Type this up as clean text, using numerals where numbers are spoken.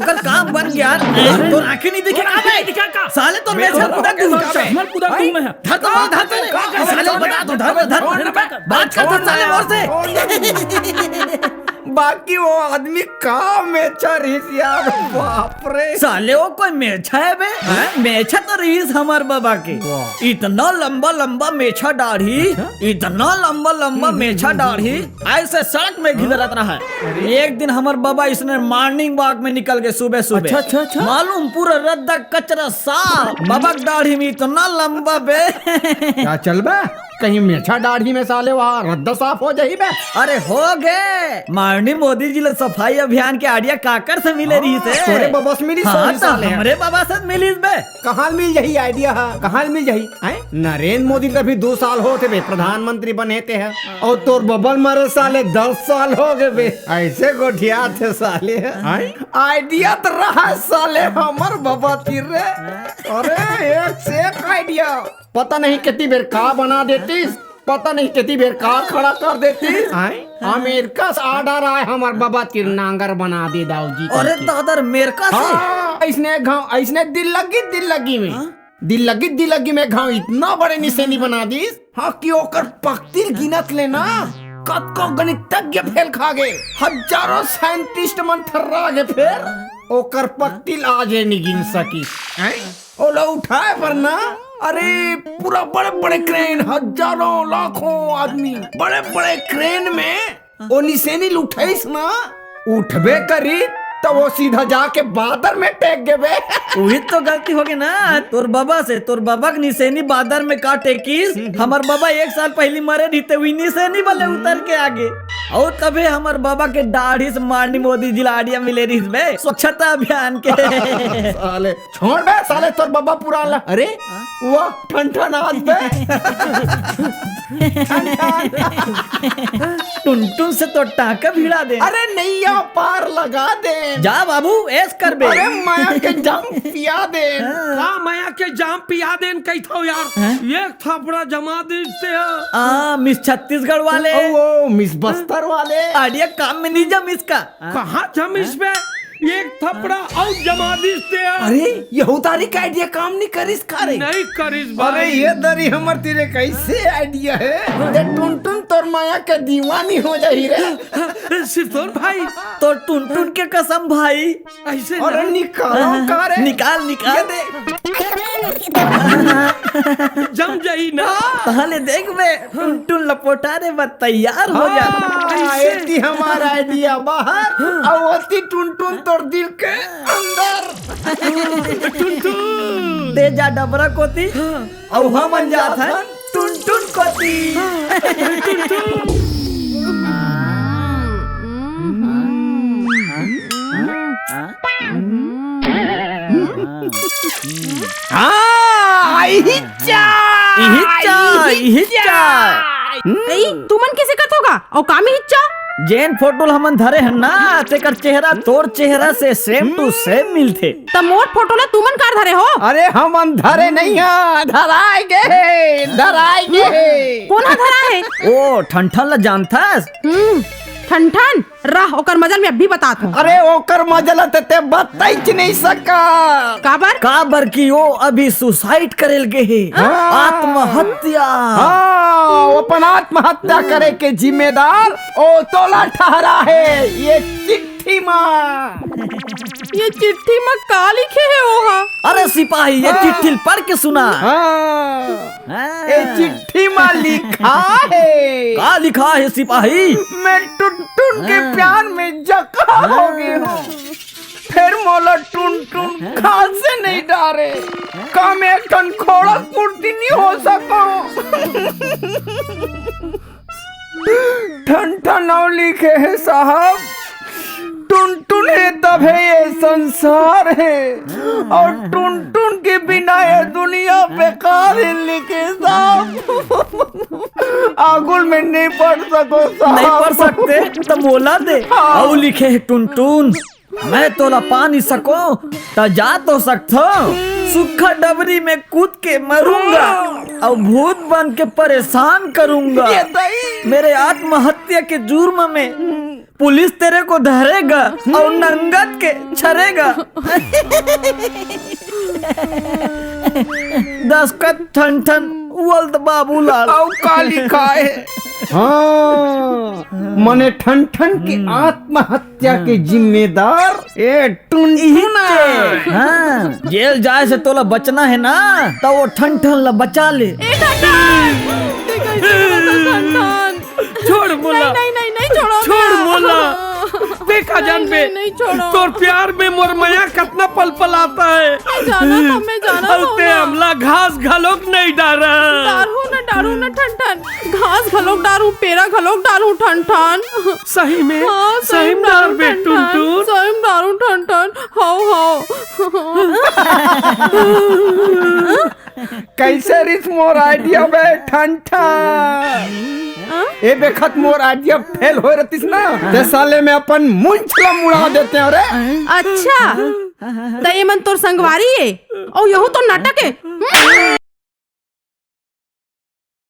ओकर काम बन गया। तो आंखें नहीं दिखेगा साले, तो मैं सर कुदा दूं धर तो साले बता दो, धर बात करता साले मोर से। बाकी वो आदमी का मेचा रहीस यार, बाप रे साले वो कोई मेछा है बे? मेछा तो रहीस हमार बाबा के। इतना लंबा लंबा मेछा दाढ़ी, इतना लंबा लंबा मेछा दाढ़ी, ऐसे सड़क में घिरत रहा है। एक दिन हमार बाबा इसने मॉर्निंग वॉक में निकल के सुबह सुबह, अच्छा मालूम पूरा रद्दा कचरा साफ, बाबा दाढ़ी में इतना लंबा बे। क्या चल बे, कहीं मेछा दाढ़ी में साले वहाँ रद्दा साफ हो जाही बे? अरे हो गए, माननीय मोदी जी सफाई अभियान के आइडिया काकर से मिले रही थे। तोरे बाबा से मिली? हमारे बाबा से मिली बे। कहाँ मिल यही आइडिया है, कहाँ मिल यही? नरेंद्र मोदी तो अभी 2 साल होते बे प्रधानमंत्री बने थे है, और तोर बबल मारे साले 10 साल हो गए बे। ऐसे गोठिया थे साले, आइडिया तो रहा साले हमर बाबा तीर रे। अरे एक से एक आइडिया, पता नहीं कितनी बेर का बना देतीस, पता नहीं कितनी बेर का खड़ा कर देतीस। अमेरिका से ऑर्डर आए हमार बाबा तिरनांगर बना दे दाऊजी। अरे दादर अमेरिका से? ऐसने दिल लगी में घाव इतना बड़े निशानी बना दीस। हाँ कि ओकर पक्तिल गिनत लेना कत को गणितज्ञ फेल खा गए, हजारों साइंटिस्ट मन थर्रा गए, फिर ओकर पक्तिल आज नहीं गिन सकी। ओला उठाए पर ना, अरे पूरा बड़े बड़े क्रेन, हजारों लाखों आदमी बड़े बड़े क्रेन में ओ निशानी उठाईस ना, उठबे करी तो वो सीधा जाके बादर में टेक गए। वही तो गलती हो गई ना तोर बाबा से, तोर बाबा की निशानी बादर में का टेकीस। हमार बाबा 1 साल पहले मरे रहते, वही निशानी वाले उतर के आगे, और तबे हमार बाबा के दाढ़ी से माननीय मोदी जी आइडिया मिले रही बे स्वच्छता अभियान के। साले छोड़ बे साले, तोर बाबा पुराना। अरे वो ठन आज बे टुन से तो टाका भिड़ा दे। अरे नैया पार लगा दे जा बाबू, ऐस कर बे। अरे माया के जाम पिया दे। का माया के जाम पिया दे कही थो यार, एक थपड़ा जमा देते मिस छत्तीसगढ़ वाले, ओ मिस बस्तर वाले आइडिया काम में नहीं जम इसका। कहाँ जमिस पे एक थपड़ा और जमा देते। अरे ये उतारी का आइडिया काम नहीं करिस खारे, नहीं करिस। अरे ये दरी हमर तेरे कैसे आइडिया है, ये टुन तोर माया के दीवानी हो जाही रे। सितोर भाई तो टुन के कसम भाई, ऐसे अरे निकालो कारे, निकाल दे जम जाई ना। पहले देख बे, टुन लपोटा रे बस तैयार हो जा। ऐसी हमारा आइडिया बाहर और वती टुन तोर दिल के अंदर। टुन दे जा डबरा कोती और हम बन जात है टुन कोती। तुमन कैसे कत होगा और कामी हिच्चा जेन फोटो हमन धरे हैं ना, तेकर चेहरा तोर चेहरा से सेम टू सेम मिलते। त मोर फोटो ला तुमन कार धरे हो? अरे हम धरे नहीं है, धराएंगे। कौन धरा है? ओ ठंठन ला जानथास? ठन रह ओकर मजल में अभी बतात हूँ। अरे ओकर मजल ते बताई नहीं सका। काबर की वो अभी सुसाइड करेल गे है, आत्महत्या। अपन आत्महत्या करे के जिम्मेदार ओ तोला ठहरा है ये चिट्ठी माँ। ये चिट्ठी में का लिखे है ओहा? अरे सिपाही ये चिट्ठी पढ़ के सुना। ये चिट्ठी में लिखा है। का लिखा है सिपाही? मैं टुन के प्यार में जका हो गई हूँ, फिर मोला टुन खान से नहीं डारे, काम एक टन खोड़ा पूर्ति नहीं हो सको। ठन और लिखे है साहब, टुन है तब है ये संसार है, और टुन के बिना ये दुनिया बेकार है। लिखे साहब आगुल में नहीं पढ़ सको साहब। नहीं पढ़ सकते तो बोला दे। और लिखे है टुन मैं तोला पा नहीं सको तो जा तो सकता, सूखा डबरी में कूद के मरूंगा और भूत बन के परेशान करूंगा। मेरे आत्महत्या के जुर्म में पुलिस तेरे को धरेगा और नंगत के छरेगा। दस्खत ठन ठन वल्द बाबूलाल। औ काली काय। हाँ, मने ठन ठन की आत्महत्या के जिम्मेदार ए टुनटुना। हाँ, जेल जाए से तोला बचना है ना, तो वो ठन ठन ला बचा ले। छोड़ बोला, नहीं छोड़ो, छोड़ बोला। देखा जान बे, नहीं छोड़ो। तोर प्यार में मोर माया कितना पल पल आता है। जाना ते हमला घास घलोक नहीं डारा। डारू ना ठन ठन, घास घलोक डारू, पेरा घलोक डारू ठन ठन। सही में, हाँ, सही में डार बे टुनटुन। सही में डारू ठन ठन। हाओ कैसे रिस मोर आइडिया बे ठन ठन। ए बेखत मोर आइडिया फेल हो रतिस ना, ते साले में अपन मुंछला मुड़ा देते हैं। अरे अच्छा, तो ये मन तोर संगवारी है और यहू तो नाटक है।